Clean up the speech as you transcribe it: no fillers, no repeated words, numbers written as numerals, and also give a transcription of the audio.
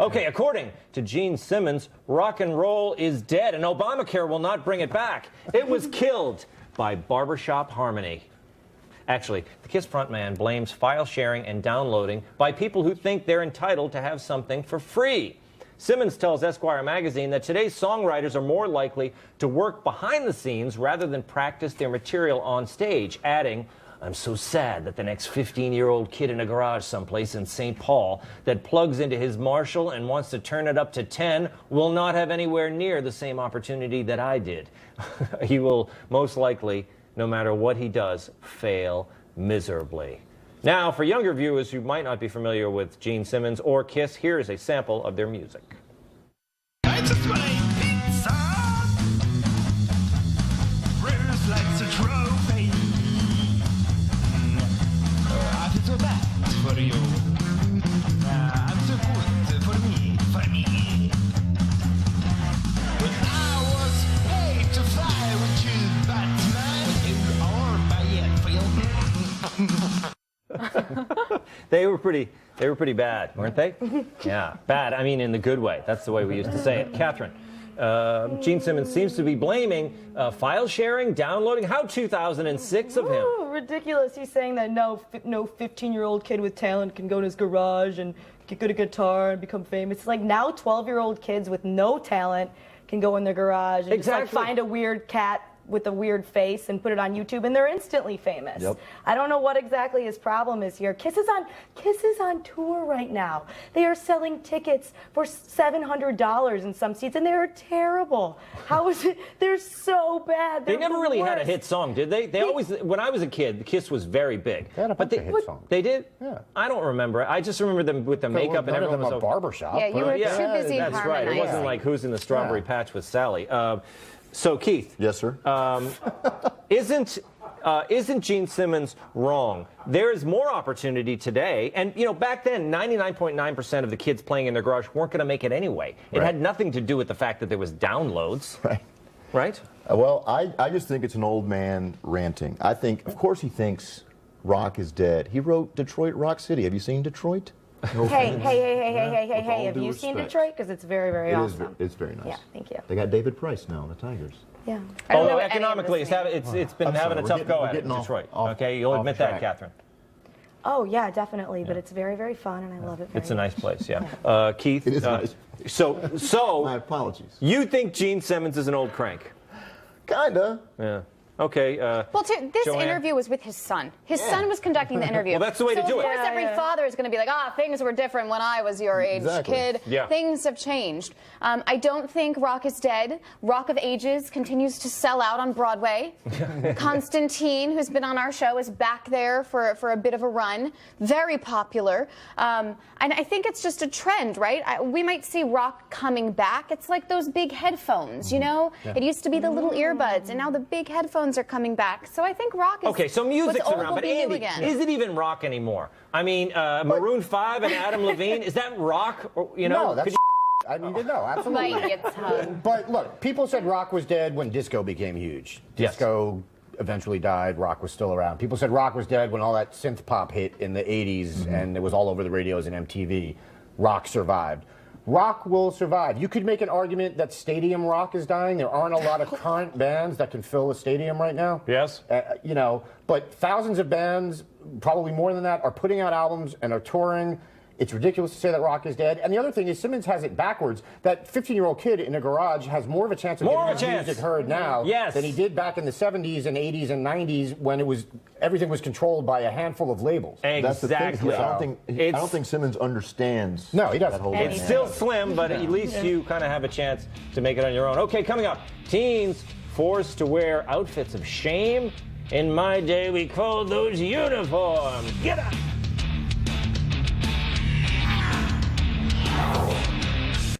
Okay, according to Gene Simmons, rock and roll is dead, and Obamacare will not bring it back. It was killed by barbershop harmony. Actually, the KISS frontman blames file sharing and downloading by people who think they're entitled to have something for free. Simmons tells Esquire magazine that today's songwriters are more likely to work behind the scenes rather than practice their material on stage, adding, "I'm so sad that the next 15-year-old kid in a garage someplace in St. Paul that plugs into his Marshall and wants to turn it up to 10 will not have anywhere near the same opportunity that I did." He will most likely, no matter what he does, fail miserably. Now, for younger viewers who might not be familiar with Gene Simmons or KISS, here is a sample of their music. I just want a pizza. Rose likes a trophy. I feel so bad for you. I'm so good for me, for me. When I was paid to fly with you, Batman, you are my feel. They were pretty bad, weren't they? Yeah, bad. I mean, in the good way. That's the way we used to say it. Katherine, Gene Simmons seems to be blaming file sharing, downloading. How 2006 of him? Ooh, ridiculous. He's saying that no 15-year-old kid with talent can go in his garage and get good at guitar and become famous. It's like now 12-year-old kids with no talent can go in their garage and just like find a weird cat with a weird face and put it on YouTube, and they're instantly famous. Yep. I don't know what exactly his problem is here. KISS is on tour right now. They are selling tickets for $700 in some seats, and they are terrible. How is it? They're so bad. They never really had a hit song, did they? They always, when I was a kid, KISS was very big. They had a bunch of hit songs. They did? Yeah. I don't remember. I just remember them with the makeup and everything. None of them a barbershop. Yeah, you were Yeah, too busy that's right. It wasn't like Who's in the Strawberry Patch with Sally. So, Keith. Yes, sir. Isn't Gene Simmons wrong? There is more opportunity today, and you know, back then, 99.9% of the kids playing in their garage weren't going to make it anyway. It had nothing to do with the fact that there was downloads. Right. Right? Well, I just think it's an old man ranting. I think, of course, he thinks rock is dead. He wrote Detroit Rock City. Have you seen Detroit? Hey, have you seen Detroit? Because it's very, very awesome. It's very nice. Yeah, thank you. They got David Price now, the Tigers. Yeah. Although economically, it's been having a tough go at it in getting Detroit. off Okay, you'll admit that, track. Katherine. Oh, yeah, definitely. But it's very, very fun, and I love it very It's a nice place, yeah. Yeah. Keith, It is nice. So My apologies. you think Gene Simmons is an old crank? Kinda. Yeah. Okay. Well, this Joanne? interview was with his son. His son was conducting the interview. Well, that's the way to do it. Of course, every father is going to be like, things were different when I was your age, kid. Yeah. Things have changed. I don't think rock is dead. Rock of Ages continues to sell out on Broadway. Constantine, who's been on our show, is back there for a bit of a run. Very popular. And I think it's just a trend, right? We might see rock coming back. It's like those big headphones, you know? Yeah. It used to be the little earbuds, and now the big headphones are coming back. So I think rock is okay, so music's old around, will but be new Andy, again. is it even rock anymore? I mean, Maroon 5 and Adam Levine, is that rock? Or, you know, No, that's I mean, no, absolutely. Bite your tongue. But look, people said rock was dead when disco became huge. Disco eventually died. Rock was still around. People said rock was dead when all that synth pop hit in the 80s and it was all over the radios and MTV. Rock survived. Rock will survive. You could make an argument that stadium rock is dying. There aren't a lot of current bands that can fill a stadium right now. Yes. You know, but thousands of bands, probably more than that, are putting out albums and are touring. It's ridiculous to say that rock is dead. And the other thing is Simmons has it backwards. That 15-year-old kid in a garage has more of a chance of getting his music heard now than he did back in the 70s and 80s and 90s when everything was controlled by a handful of labels. Exactly. That's the thing. I don't think Simmons understands. No, he doesn't. That whole It's still slim, but at least you kind of have a chance to make it on your own. Okay, coming up, teens forced to wear outfits of shame. In my day, we called those uniforms. Get up!